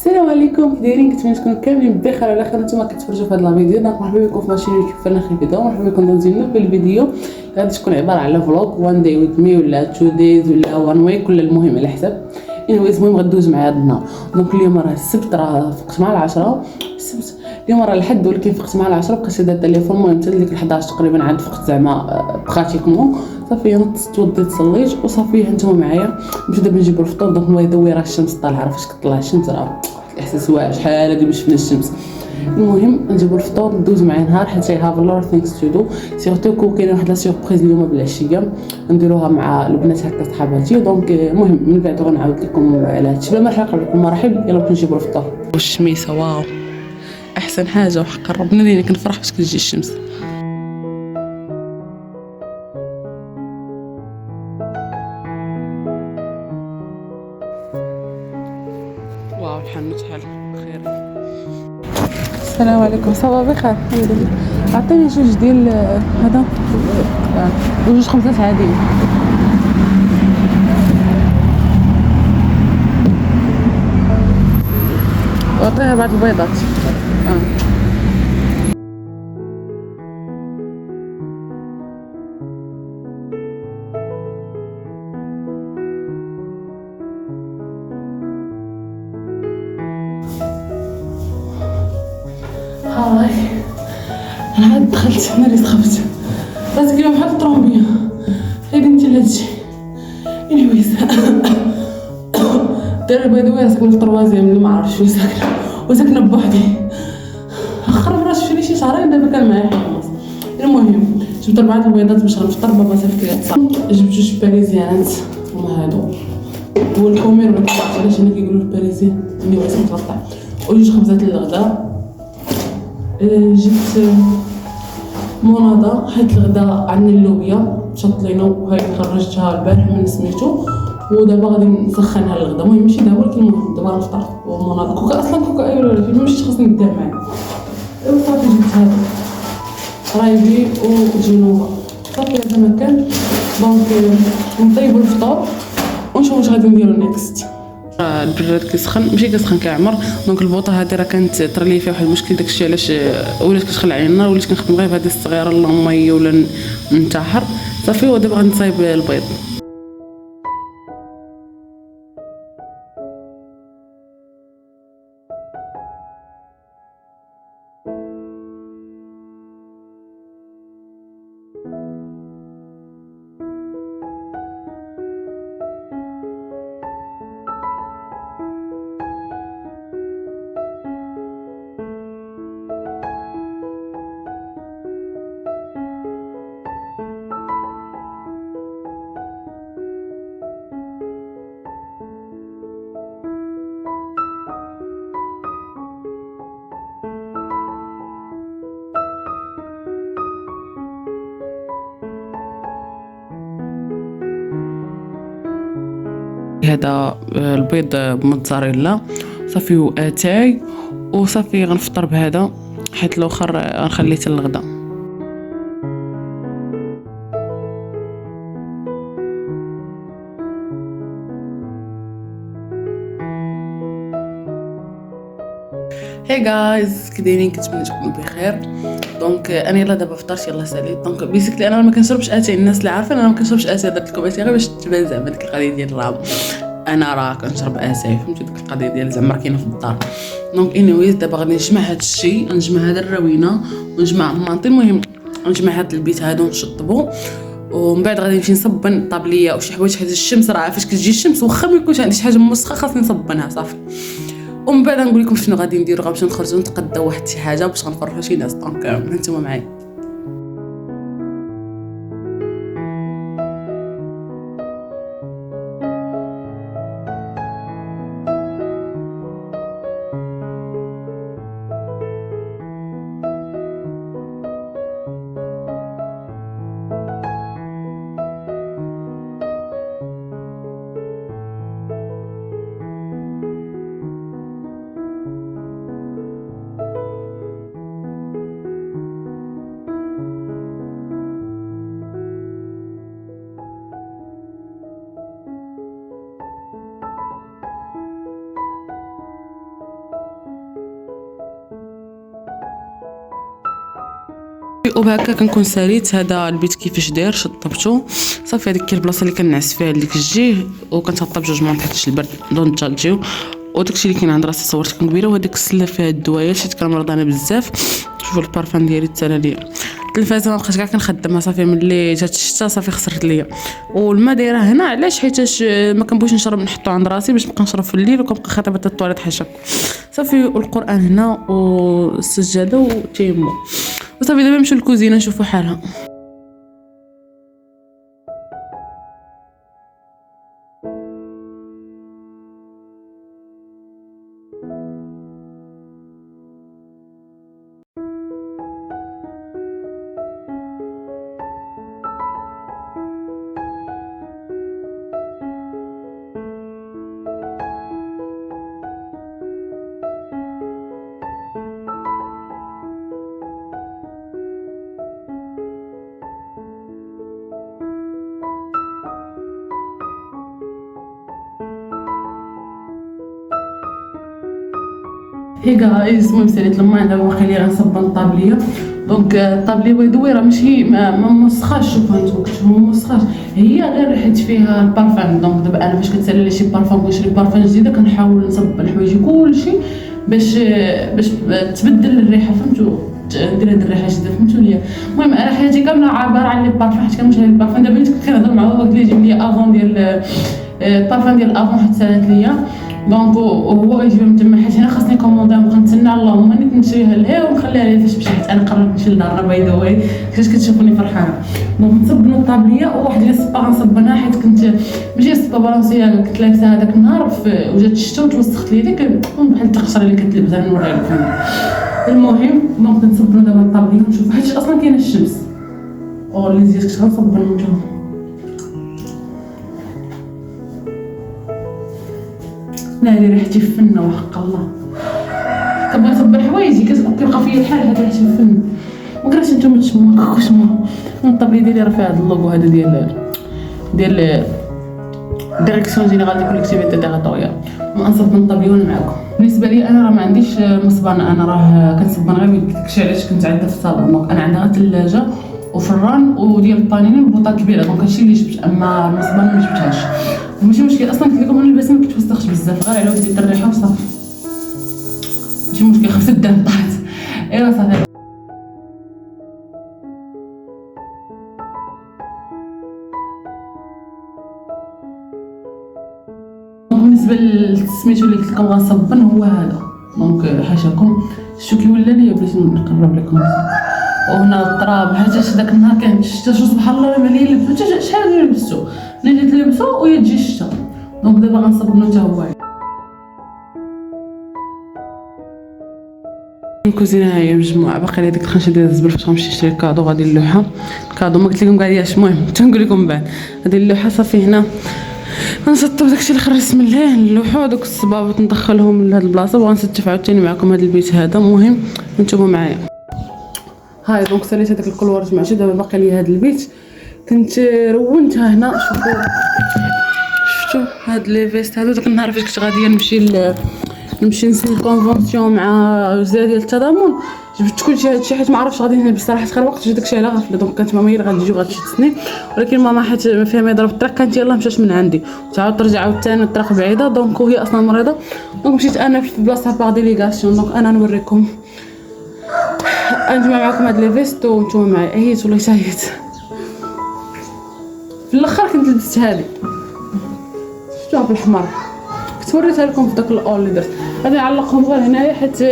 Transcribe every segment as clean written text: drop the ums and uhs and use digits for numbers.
السلام عليكم، كي دايرين؟ كنتمنى تكونوا كاملين بخير على خير. نتوما كتفرجوا في هذا الفيديو. دونك مرحبا بكم في ماشين يوتيوب فنان فيديو. مرحبا بكم dans une nouvelle فيديو غادي تكون عباره على فلوق 1 day with me ولا 2 days ولا 1 week ولا المهم على حساب. المهم غدوز معايا هاد النهار. دونك اليوم راه السبت، راه فقت مع 10 السبت. اليوم راه الحد ولكن فقت مع 10 بقيت شاده التليفون. المهم حتى ديك 11 تقريبا عاد فقت زعما براتيكمون. صافي انا توضيت صليت وصافي هانتوما معايا نمشيو دابا نجيبو الفطور. دونك الله يدوي راه الشمس طالعه، فاش كطلع الشمس راه الاحساس واعر شحال هادي ما شفنا الشمس. المهم نجيبو الفطور ندوز معايا نهار حيت I have a lot of things to do. سيرتو كاينه واحد لا سيربريز اليوم بالعشيه نديروها مع البنات هكا صحاباتي. دونك المهم من بعد غنعاود لكم على هادشي. بلا ما نحرق لكم مراحل، يلا باش نجيبو الفطور. والشميسه واو احسن حاجه، وحق ربنا لينا كنفرح باش كتجي الشمس. واو الحانوت حال بخير. السلام عليكم، صافا بخير الحمد لله. عطيني جوج ديال هذا وجوج خبزات عاديين. وعطيها بعض البيضات. هاي انا عاد دخلت، انا اللي سخفت راسك اليوم بحال الطرومبيه. هادي انت اللي هادشي انيويز. دايره باي ساكنه في الطروازيام اللي ما عرفتش وساكنه بوحدي. خرب راسي شري شي شهرين دابا كان معايا حمص. المهم جبت 4 البيضات باش غنفطر. بابا صافي كيتصل. جبت جوج باريزيانات هما هادو، هو الكومير ولا كيعرفوا علاش هنا كيقولوا الباريزيان اللي هو متقطع، وجوج خبزات للغدا. جبت مناضه حيت الغدا عندنا اللوبيا شطلينا وهاي خرجتها البارح من سميتو، ودابا غادي نسخنها للغدا. المهم ماشي دابا ولكن المهم دابا غنفطر. ومناضه كوكا اصلا كوكا ايوا ولا فين ماشي خاصني ندير معايا. ايوا صافي جبت هذا رايبي وجنوبه صافي هذا ما كان. دونك نطيبوا الفطور ونشوفوا واش غادي نديرو نيكست. البراد كيسخن ماشي كيسخن كيعمر. دونك البوطه هذه راه كانت طرلي فيها واحد المشكل، داكشي علاش ولات كتخلع عليا النار. وليت كنخدم غير بهذه الصغيره اللهم هي ولا ننتحر. صافي ودابا غنصايب البيض. هذا البيض بموتزاريلا صافي واتاي وصافي. غنفطر بهذا حيت الاخر غنخليه حتى للغدا. هاي جايز كي دايرين؟ كنتمنى تكونوا بخير. دونك انا يلا دابا فطرت يلا ساليت. دونك بيسكلي انا ما كنشربش اتاي. الناس اللي عارفين انا ما كنشربش اتاي، درت لكم اتاي غير باش تبان زعما ديك القضيه ديال راه انا راه كنشرب اتاي، فهمتوا ديك القضيه ديال زعما راه كاينه في الدار. دونك انيويز دابا غادي نجمع هاد الشيء، نجمع هاد الروينه ونجمع المانطي. المهم نجمع هاد البيت هادو نشطبو ومن بعد غادي نمشي نصبن الطابليه وشي حوايج حيت الشمس راه فاش كتجي الشمس واخا ما يكونش عندي شي حاجه موسخه خاصني نصبنها صافي. ومن بعد نقول لكم شنو غادي نديرو. غنمشيو نخرجوا نتغداو واحد شي حاجه باش غنفرحوا شي ناس. دونك هانتوما معايا. وبهكا كنكون ساليت هذا البيت كيفاش داير شطبته صافي. هذيك هي البلاصه اللي كنعس فيها ديك الجيه وكنشطب جوج مونط حيت البرد دون تجيو. وداكشي اللي كاين عند راسي صورت كبيره. وهذيك السله فيها الدوايا شفت كنمرضانه بزاف. شوفوا البارفان ديالي حتى ليا التلفازه ما بقيتش كاع كنخدمها صافي ملي جات الشتا صافي خسرت ليا. والماء دايره هنا علاش حيتاش ما كنبغيش نشرب نحطو عند راسي باش نبقى نشرب في الليل وكنبقى خاطبه الطواليت حاشاك صافي. والقران هنا والسجاده وتيمو وصافي. دابا نمشيو للكوزينه نشوفوا حالها. هي جايز المهم ساليت الماء دابا باقي لي غنصب الطابليه. دونك الطابليه بيضوي راه ماشي ما موسخاش. شوفوا انتم كتشوفوا ما موسخاش هي غير ريحت فيها البارفان. دونك دابا انا فاش كنسالي لي شي بارفان كنشري بارفان جديده كنحاول نصب الحوايج كلشي باش تبدل الريحه فهمتوا ندير هاد الريحه جديده فهمتوا ليا. المهم انا حياتي كامله عباره عن لي بارفان حيت كنمشي للبارفان. دابا نت كنهضر مع بابا قال لي جيب لي افون ديال البارفان ديال افون حيت سالات ليا. دونك وهو غيجيب من تما حيت هنا خاصني كوموندي ونبقى نتسنى اللهم نيت نشريها لها ونخليها لها فاش مشيت حيت انا قررت نمشي للدار باي ذا واي كيفاش كتشوفوني فرحانه. دونك نصبنوا الطابليه وواحد لي صبا غنصبنها حيت كنت ماشي صبا بالانسيه كنت لابسه هذاك النهار وجات الشتا وتوسخت لي ديك بحال التقشره اللي كنت لابسها نوريها لكم. المهم دونك نصبنوا دابا الطابليه ونشوف حيت اصلا كاينه الشمس اللي زيد كنت غنصب نشوف. ناري ريحتي فنه وحق الله. كنبغي نصب حوايجي كيبقى فيا الحال هاد ريحتي فن. ما كرهتش نتوما تشموا كوشمو. الطابليه ديالي راه فيها هاد اللوغو هذا ديال ديريكسيون جينيرال دي كوليكتيفيتي تيريتوريال. نصب من الطابليه وانا معاكم. بالنسبه لي انا راه ما عنديش مصبانه. انا راه كنصبن غير داكشي علاش كنت عندها في الصالون. دونك انا عندها ثلاجه وفران وديال البانيني وبوطه كبيره. دونك هادشي اللي جبت اما المصبانه ما جبتهاش. ماشي مشكل اصلا قلت لكم انا البسه ما كتوسخش بزاف غير على ود ديال الريحه وصافي ماشي مشكل. 5 دقائق طاحت ايوا صافي. بالنسبه للسميتو اللي قلت لكم غنصبن هو هذا. دونك حاشاكم شتو كي ولا ليا بغيت نقرب لكم. وهنا التراب حيت داك النهار كان الشتا شو سبحان الله ما لي لبستو شحال لبستو ملي جيت نلبسو ويا تجي الشتا. دونك دابا غنصبنو حتى هو. الكوزينه هي مجموعه باقي لي ديك الخنشه ديال الزبل فاش غنمشي نشري الكادو غادي اللوحه. الكادو ما قلت لكم كاع ياش. المهم تنقول لكم من بعد هذه اللوحه صافي. هنا غنسطب داكشي اللي خرجت من ليه اللوحه ودوك الصبابط ندخلهم لهاد البلاصه وغنستف عاوتاني معكم هاد البيت هذا. المهم نتوما معايا. هاي دونك ساليت هذاك الكلوار جمعتو. دابا باقي لي هاد البيت كنت رونتها هنا. شفتوا هاد لي فيست هادو داك النهار فاش كنت غاديه نمشي نسني كونفونسيون مع وزاره ديال التضامن جبت كلشي هادشي حيت ما عرفتش غادي نلبس صراحه خير وقت جات داكشي على غفله. دونك كانت ماما هي اللي غتجي وغتمشي تسني ولكن ماما حيت ما فيها ما يضرب الطريق كانت يلاه مشات من عندي تعاود ترجع عاوتاني الطريق بعيده. دونك وهي اصلا مريضه. دونك مشيت انا في بلاصه باغ ديليغاسيون. دونك انا نوريكم نجمع معكم هاد لي فيست وانتم معايا. عييت والله شايت في الاخر كنت لبست هادي شفتوها بالحمر كنت وريتها لكم في داك الاول اللي درت. غادي نعلقهم غير هنايا حيت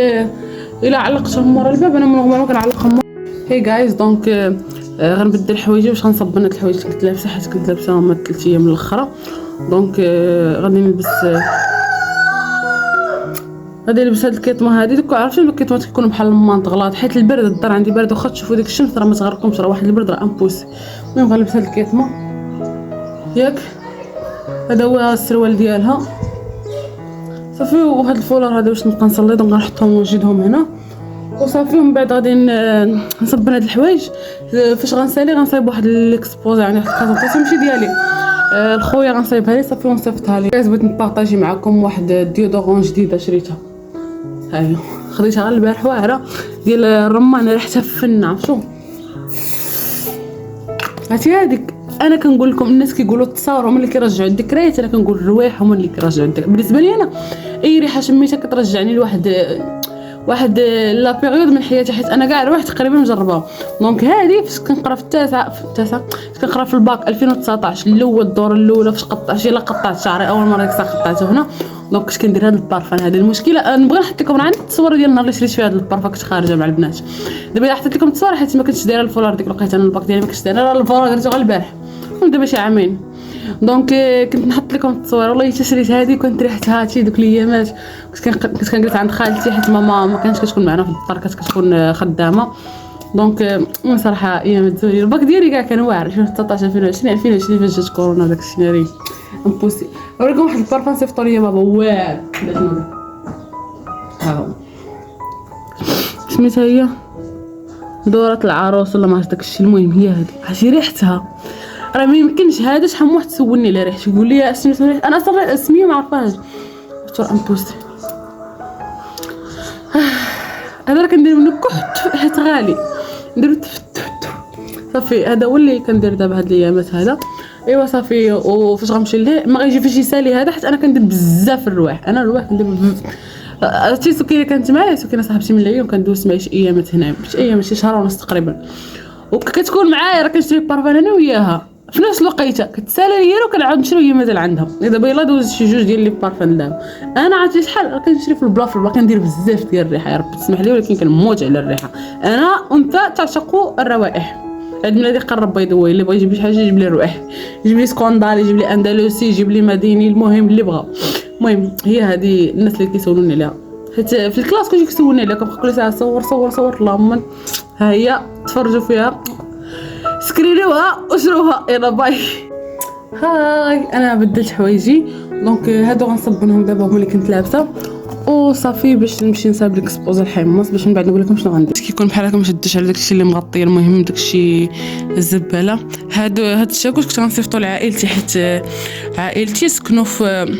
الا علقتهم ورا الباب انا نورمالمون كنعلقهم. هي جايز دونك غنبدل حوايجي باش غنصب هاد الحوايج اللي كنت لابسه حيت كنت لابساهم هاد 3 ايام الاخرى. دونك غادي نلبس غادي نلبس هاد الكيطمه هادي. دوك عارفين الكيطمات كيكونوا بحال المانط غلاط حيت البرد الدار عندي بارد واخا تشوفوا ديك الشمس راه ما تغرقكمش راه واحد البرد راه امبوسي. المهم غنلبس هاد الكيطمه ياك. هذا هو السروال ديالها صافي. وهاد الفولار هذا باش نبقى نصلي. دونك غنحطهم ونجدهم هنا وصافي. ومن بعد غادي نصب هاد الحوايج. فاش غنسالي غنصايب واحد ليكسبوزي يعني واحد البريزونطاسيون ماشي ديالي الخويا غنصايبها لي صافي ونصيفطها لي. بغيت نبارطاجي معكم واحد ديودورون جديده شريتها. هاهي خديتها غير البارح واعره ديال الرمان ريحتها فنه. عرفتو عرفتي هذيك. انا كنقول لكم الناس كيقولوا التصاور هما اللي كيرجعوا الذكريات، انا كنقول الروايح هما اللي كيرجعوا الذكريات. بالنسبه لي انا اي ريحه شميتها كترجعني لواحد لا بيريود من حياتي، حيت انا كاع الروايح تقريبا مجربها. دونك هذه فاش كنقرا في التاسعه فاش كنقرا في الباك 2019 الاول الدوره الاولى فاش قطعت يلا قطعت شعري اول مره ديك الساعه قطعته هنا. دونك كنت كندير هذا البارفان. هذه المشكله نبغي نحط لكم عندي التصويره ديال النهار اللي شريت فيها هذا البارفان كنت خارجه مع البنات. دابا حطيت لكم التصويره حيت ما كنتش دايره الفولار ديك لقيت انا الباك ديالي ما كنتش دايره الفولار درتو غير البارح دابا شي عامين. دونك كنت نحط لكم التصوير. والله حتى شريت هذه كنت ريحتها هادشي دوك الايامات كنت كنجلس عند خالتي حيت ماما ما كانش كتكون معنا في الدار كتكون خدامه. دونك صراحه ايامات زوينه. الباك ديالي كاع كان واعر 2019 2020 فاش جات كورونا داك الشيء ناري امبوسي. نوريكم واحد البارفان صيفطوا لي بابا واعر ها سميتها هي دورة العروس ولا ما عرفت داكشي. المهم هي هذه عرفتي ريحتها راه ما يمكنش. هذا شحال من واحد سولني على ريحتها يقول لي سميتها ريحه انا اصلا اسميه ما عرفاش دكتور امبوسي. هذا راه كندير منه كحت حيت غالي نديرو صافي. هذا هو اللي كندير دابا هاد الايامات هذا. ايوا صافي. وفاش غنمشي ليه ما غيجي فاش يسالي هذا حيت انا كندير بزاف الرواح. انا الرواح كندير عرفتي سكينه كانت معايا سكينه صاحبتي من العيون كندوز معايا شي ايامات هنا شي ايام شي شهر ونص تقريبا وكتكون معايا راه كنشري بارفان انا وياها في نفس الوقيته كتسالى ليا وكنعاود نشري هي مازال عندها. دابا يلاه دوز شي جوج ديال لي بارفان دابا. انا عرفتي شحال راه كنشري في البلا في البلا كندير بزاف ديال الريحه يا ربي تسمح لي ولكن كنموت على الريحه. انا انثى تعشق الروائح. عيد ميلادي قرب باي ذا واي اللي بغى يجيب لي شي حاجه يجيب لي الروائح يجيب لي سكوندال يجيب لي اندلسي يجيب لي مديني المهم اللي بغى. المهم هي هذه الناس اللي كيسولوني عليها حيت في الكلاس كيجيو كيسولوني عليها كنبقى كل ساعه صور اللهم ها هي تفرجوا فيها سكرينوها وشروها يلا باي. هاي انا بدلت حوايجي دونك هادو غنصبنهم دابا هما اللي كنت لابسه وصافي باش نمشي نصايب ليكسبوز الحمص باش من بعد نقول لكم شنو غندير. كيكون بحال هكا ما شدش على داكشي اللي مغطي. المهم داكشي الزباله. هاد الشاكوش كنت غنصيفطو لعائلتي حيت عائلتي سكنوا في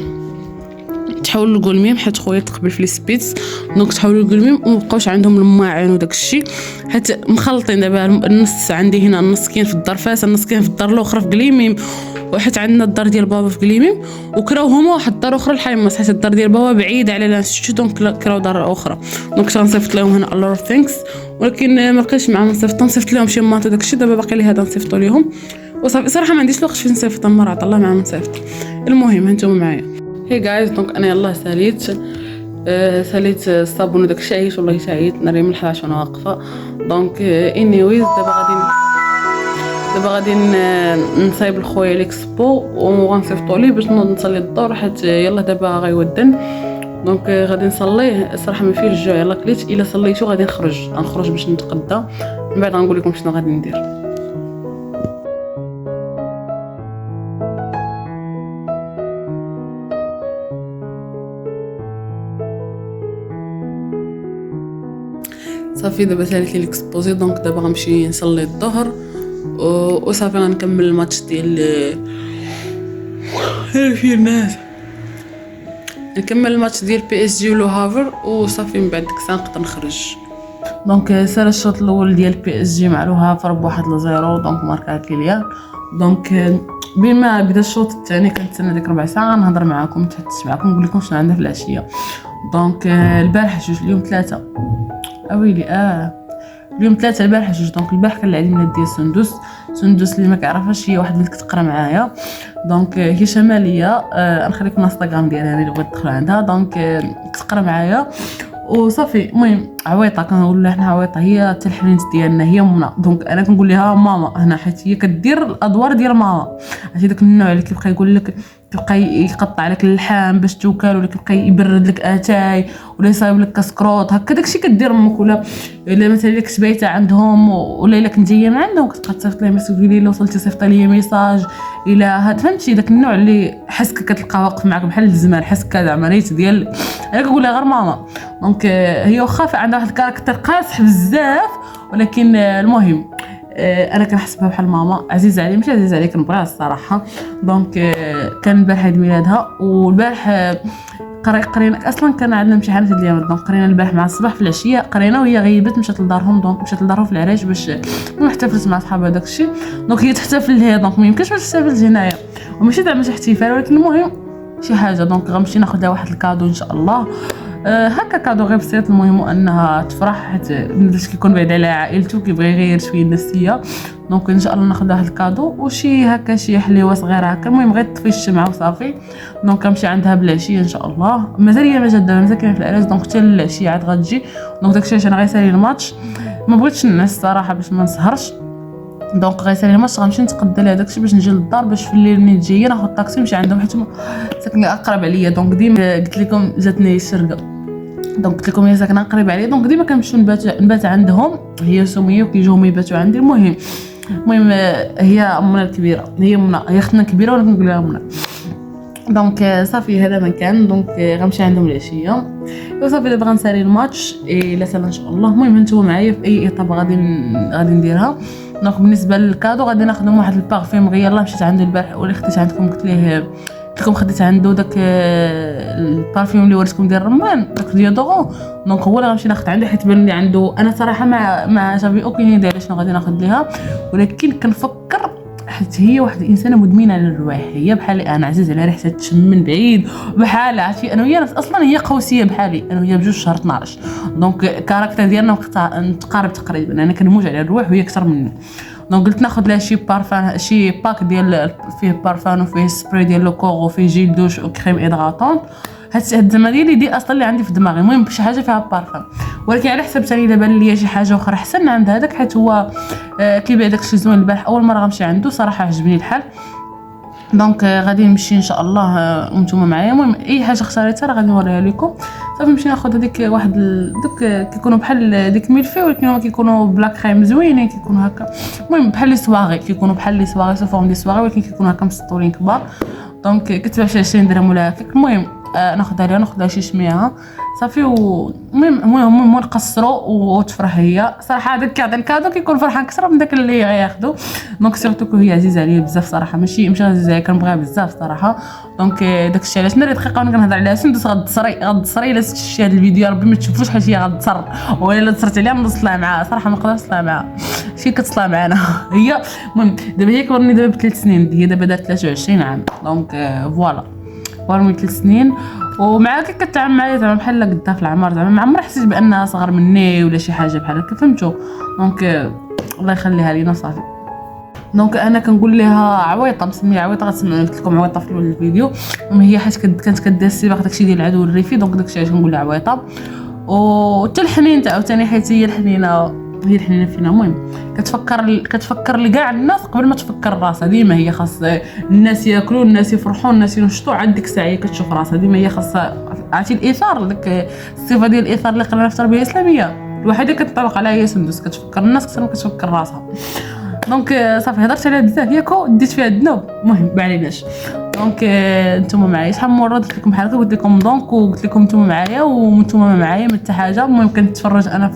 تحولوا للقلميم حيت خويا تقبل في السبيتس دونك تحولوا للقلميم ومبقاوش عندهم الماعن وداكشي حيت مخلطين. دابا النص عندي هنا النص كاين في الدار فاس النص كاين في الدار الاخرى في قليميم وحيت عندنا الدار ديال بابا في قليميم وكراو هما واحد الدار اخرى الحيمص حيت الدار ديال بابا بعيده على لانستيتو دونك كراو دار اخرى. دونك غنصيفط لهم هنا الله ثانكس ولكن ما بقيتش معاهم نصيفط لهم شي ماط وداكشي. دابا باقي لي هذا نصيفطو لهم وصافي. صراحه ما عنديش الوقت فين نصيفط المره الله معاهم نصيفط. المهم هانتوما معايا هي جايز. دونك انا يلاه ساليت الصابون وداك الشيء عييت والله سعيت ناري من 11 وانا واقفه. دونك انيويز دابا غادي نصايب لخويا ليكسبو وغنصيفطو ليه باش نوض نصلي الظهر حيت يلاه دابا غيودن. دونك غادي نصليه الصراحه ما فيه الجوع يلاه كليت الا صليتو غادي نخرج باش نتغدى من بعد غنقول لكم شنو غادي ندير. صافي دابا ساليت لي ليكسبوزي دونك دابا غنمشي نصلي الظهر وصافي غنكمل الماتش ديال فيه الناس نكمل الماتش ديال بي اس جي ولو هافر وصافي من بعد ديك الساعه نقدر نخرج. دونك سال الشوط الاول ديال بي اس جي مع لو هافر بواحد لزيرو دونك ماركا كيليان. دونك بما بدا الشوط الثاني كنتسنى ديك ربع ساعه نهضر معكم نتحدث معكم نقول لكم شنو عندنا في العشيه. دونك البارح جوج اليوم ثلاثه اويلي اليوم ثلاثه البارح جوج. دونك البارح كان العيد ميلاد ديال سندس اللي ما كيعرفهاش هي واحد اللي كتقرا معايا. دونك هي شماليه نخليكم الانستغرام ديالها اللي بغيت تدخلوا عندها. دونك كتقرا معايا وصافي. المهم عويطه كنقول لها حنا عويطه هي حتى الحنينت ديالنا هي منا. دونك انا كنقول لها ماما هنا حيت هي كدير الادوار ديال ماما. عرفتي داك النوع اللي كيبقى يقول لك كيبقى يقطع لك اللحم باش توكل ولا كيبقى يبرد لك اتاي ولا يصايب لك كسكروط هكا داكشي كدير امك. ولا مثلا الا كنت بايته عندهم ولا الا كنت جايه من عندهم كتبقى تصيفط لي ميساج تقول لي وصلتي صيفط لي ميساج الى هاد فهمتي داك النوع اللي حسك كتلقى واقف معاك بحال الزمان حسك هذا عمليه ديال انا كنقول لها غير ماما. دونك هي واخا عندها واحد الكاركتر قاصح بزاف ولكن المهم انا كنحسبها بحال ماما، عزيزه علي ماشي عزيزه علي، كنبغيها الصراحه. دونك كان البارح عيد ميلادها، والبارح قرينا اصلا كان عندنا امتحانات هاد اليوم. دونك قرينا البارح مع الصباح في العشيه قرينا، وهي غيبت مشات لدارهم. دونك مشات لدارهم في العراش باش احتفلت مع صحابها داكشي. دونك هي تحتفل ليها، دونك ما يمكنش باش تحتفل هنايا، وماشي زعما شي احتفال، ولكن المهم شي حاجه. دونك غنمشي ناخذ لها واحد الكادو ان شاء الله، هكا كادو غير بسيط. المهم انها تفرح، حيت باش كيكون بعيد على عائلته كيبغي يغير شويه النفسيه. دونك ان شاء الله ناخذ واحد الكادو وشي هكا شي حليوه صغيره هكا. المهم غير تطفي الشمعه وصافي. دونك غنمشي عندها بالعشيه ان شاء الله. مازال هي ما جات دابا، مازال كاينه في العراس. دونك حتى العشيه عاد غتجي. دونك داكشي علاش انا غيسالي الماتش، ما بغيتش نعس الصراحه باش ما نسهرش. دونك غيسالي الماتش، غنمشي نتقدى لها داكشي باش نجي للدار، باش في الليل منين تجي ناخذ طاكسي نمشي عندهم، حيت ساكنه اقرب عليا. دونك ديما قلت لكم جاتني الشرقه، دونك قلت لكم هي ساكنه قريب عليا. دونك ديما كنمشيو نبات عندهم، هي سميه وكيجيو يباتوا عندي. المهم هي امنا الكبيره، هي اختنا الكبيره، ولا كنقول لها امنا. دونك صافي هذا ما كان. دونك غنمشي عندهم العشيه وصافي. دابا غنسالي الماتش لا سالا ان شاء الله. المهم نتوما معايا في اي اطابه غادي نديرها. دونك بالنسبه للكادو غادي ناخذ واحد البارفيم غير. يلاه مشيت عنده البارح، ولا خديت عندكم قلت لكم خديت عنده داك البارفيوم اللي وريتكم ديال الرمان، داك ديودورون. دونك هو اللي غنمشي ناخذ عنده، حيت بان لي عنده. انا صراحه ما جافي اوكين ايديا شنو غادي ناخذ ليها، ولكن كنفكر حيت هي واحد الانسانه مدمنه على الرواح. هي بحالي انا، عزيز على ريحتها تشم من بعيد بحالها. عرفتي انا وهي اصلا هي قوسيه بحالي، انا وهي بجوج شهر 12. دونك كاركتر ديالنا متقارب تقريبا. انا كنموج على الرواح وهي اكثر مني. دونك قلت ناخذ لها شي بارفان، شي باك ديال فيه بارفان وفيه سبراي ديال لو كور وفيه جيل دوش وكريم ادغاطون. هاد الزعما ديالي اصلا اللي عندي في دماغي. المهم شي حاجه فيها بارفان، ولكن على حسب ثاني الا بان ليا شي حاجه اخرى احسن عند هذاك، حيت هو كيبيع داكشي زوين. البارح اول مره غنمشي عنده صراحه عجبني الحال. دونك غادي نمشي ان شاء الله وانتم معايا. المهم اي حاجه اختاريتها راه غادي نوريها لكم. صافي نمشي ناخذ هذيك واحد دوك كيكونوا بحال ديك ميلفي، ولكن هما كيكونوا بلا كريم زوينين، كيكونوا هكا. المهم بحال لي سواغي، كيكونوا بحال لي سواغي سو فورم دي سواغي، ولكن كيكونوا هكا مسطورين كبار. دونك كتباع شي 20 درهم ولا هكاك. المهم ناخذها شي شميها صافي. المهم نقصروا وتفرح هي صراحه. هذاك كيعطي الكادو كيكون فرحان اكثر من داك اللي غياخذو. دونك سيرتو كو هي عزيزه عليا بزاف صراحه، ماشي عزيزه عليا، كنبغيها بزاف صراحه. دونك داكشي علاش ناري دقيقه وانا كنهضر عليها سندس غتصري الا شتي هذا الفيديو. ربي ما تشوفوش حيت هي غتصر، ولا الا تصرت عليها نوصلها معاها صراحه. ما نقدرش نطلع معاها، شي كتصلى معانا هي. المهم دابا هي كبرني دابا ب3 سنين، هي دابا دارت 23 عام. دونك فوالا كبرني 3 سنين. ومعاك كتعامل معايا زعما بحال قدها في العمر، زعما ما عمري حسيت بانها صغر مني ولا شي حاجه بحال هكا، فهمتوا. دونك الله يخليها لينا صافي. دونك انا كنقول لها عويطه، مسميه عويطه. غتسمعوا قلت لكم عويطه في اول الفيديو. هي حيت كانت كدير السباق داكشي ديال العدو الريفي. دونك داكشي علاش كنقول لها عويطه. وحتى الحنين تاع عاوتاني، حيت هي الحنينه فينا. المهم كتفكر لكاع الناس قبل ما تفكر راسها. ديما هي خاص الناس ياكلوا، الناس يفرحوا، الناس ينشطوا. عاد ديك الساعه هي كتشوف راسها. ديما هي خاصها عرفتي الاثار، داك الصفه ديال الاثار اللي قرينا في التربيه الاسلاميه الوحيده كتطبق عليها هي سندس. كتفكر الناس اكثر ما كتفكر راسها. دونك صافي هضرت عليها بزاف ياكو، ديت فيها الذنوب. المهم ما عليناش. دونك نتوما معايا شحال من مره درت لكم بحال هكا، قلت لكم دونك وقلت لكم نتوما معايا وانتوما معايا ما حتى حاجه. المهم كنتفرج انا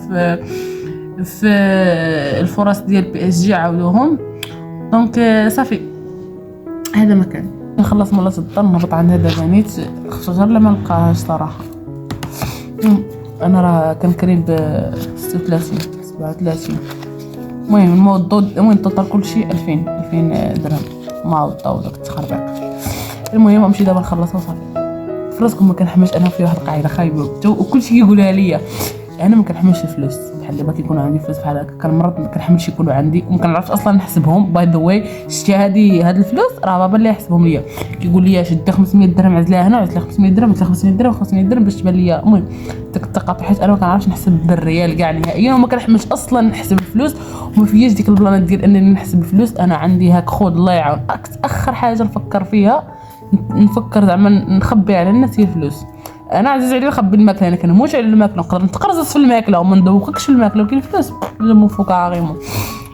في الفرص ديال بي اس جي عاودوهم. دونك صافي هذا مكان. نخلص مولات الدار نهبط عند هذا بنيت خصوصا لما نلقاهاش صراحه. انا راه كان قريب 36 37. المهم الطوطال كلشي 2000 درهم مع الطاو داك التخربيق. المهم نمشي دابا نخلص وصافي. فراسكم ما كنحماش انا في واحد القاعده خايبه وكلشي كيقولها ليا. انا ما كنحملش الفلوس بحال دابا كيكون عندي فلوس بحال هكا. كنمرض ما كنحملش يكونوا عندي وما كنعرفش اصلا نحسبهم. باي ذا واي شتي هاد الفلوس راه بابا اللي يحسبهم ليا. كيقول لي شدي 500 درهم عزلها هنا، عزلها 500 درهم، عزلها 500 درهم 500 درهم باش تبان ليا. المهم داك التقاطع، حيت انا ما كنعرفش نحسب بالريال كاع نهائيا، وما كنحملش اصلا نحسب الفلوس. وما فياش ديك البلانات ديال انني نحسب الفلوس. انا عندي هاك خود الله يعاون. اخر حاجه نفكر فيها نفكر زعما نخبي على الناس هي الفلوس. انا عزيز عليا نخبي الماكله، انا كنموت على الماكله، نقدر نتقرصص في الماكله وما ندوقكش في الماكله، ولكن الفلوس لازم فوقها غيمون.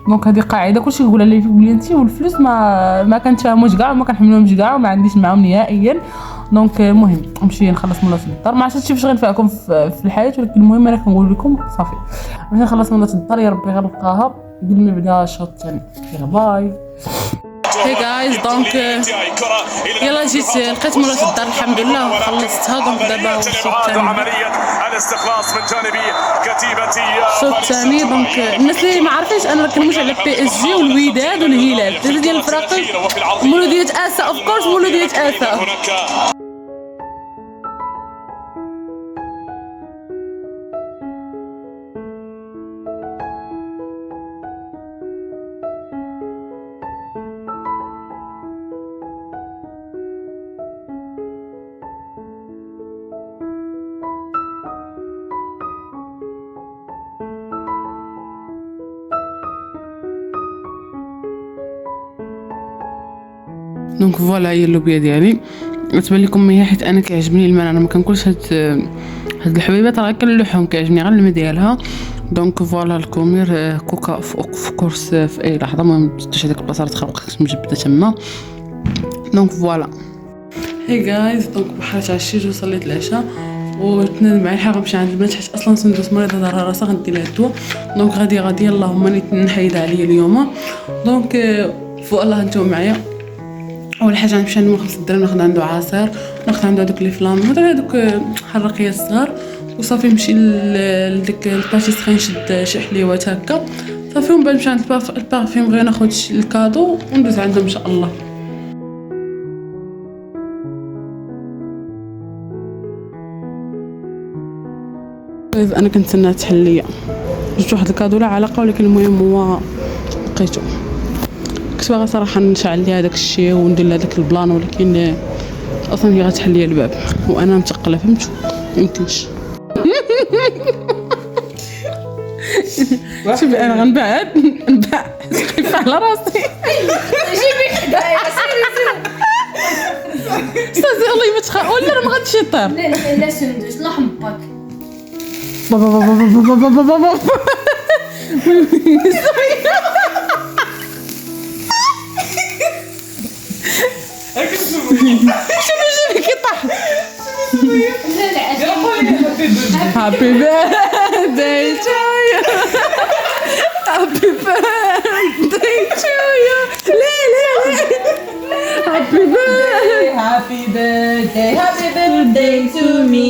دونك هذه قاعده كلشي يقولها لي بلينتي، والفلوس ما كنتفاهموش كاع وما كنحملهمش كاع وما عنديش معاهم نهائيا. دونك المهم نمشي نخلص مولات الدار. ما عرفتش فاش غنفعكم في الحياه، ولكن المهم انا كنقول لكم صافي نمشي نخلص مولات الدار. يا ربي غنلقاها قبل ما يبدا الشوط الثاني. يلا باي. هي جايز دونك يلا جيت لقيت مرات الدار الحمد لله خلصتها. دونك دابا هو الشوط الثاني. عملية الاستخلاص من جانب كتيبة الشوط الثاني. دونك الناس اللي ما عارفينش انا كنمشي على بي اس جي والوداد والهلال، ثلاثه ديال الفرق. مولودية اسا اوف كورس، مولودية اسا. دونك فوالا هي اللوبيا ديالي. تبان لكم هي حيت انا كيعجبني الماء، انا ما كنكلش هاد الحبيبات، راه كنلوحهم كيعجبني غير الماء ديالها. دونك فوالا الكومير كوكا في كورس في اي لحظه. المهم درت هذيك البلاصه تخربقت مجبده تما. دونك فوالا هي جايز. دونك بحال تعشيت وصليت العشاء وتنادم على الحاجه نمشي عند البنات حيت اصلا سندوس مريضه دارها راسها غندير لها الدواء. دونك غادي اللهم نحيدها عليا اليوم. دونك فوالا نتوما معايا. اول حاجه غنمشي عند 5 درهم ناخذ عنده عصير، ناخذ عنده هذوك لي فلام، هذوك حرقيه الصغار، وصافي نمشي لديك الباشي سخين نشد شي حليوات هكا صافي. ومن بعد نمشي عند البارفيم غير ناخذ الكادو وندوز عندهم ان شاء الله. انا كنتسنى تحل ليا جبت واحد الكادو لا علاقه، ولكن المهم هو لقيته. كنت باغا صراحه نشعل ليها داك الشيء وندير لها داك البلان، ولكن اصلا هي غتحل ليا الباب وانا متقله فهمتوا ميمكنش. شوفي انا غنباع خايفه على راسي. جيبي حدايا استاذي الله ما تخاف ولا ما غاديش يطير. لا سندوس الله يحمقك. بابا بابا بابا بابا بابا شوفي كيطيح. هابي بيرثداي تو يو، هابي بيرثداي تو يو. ليه هابي بيرثداي، Happy birthday to me.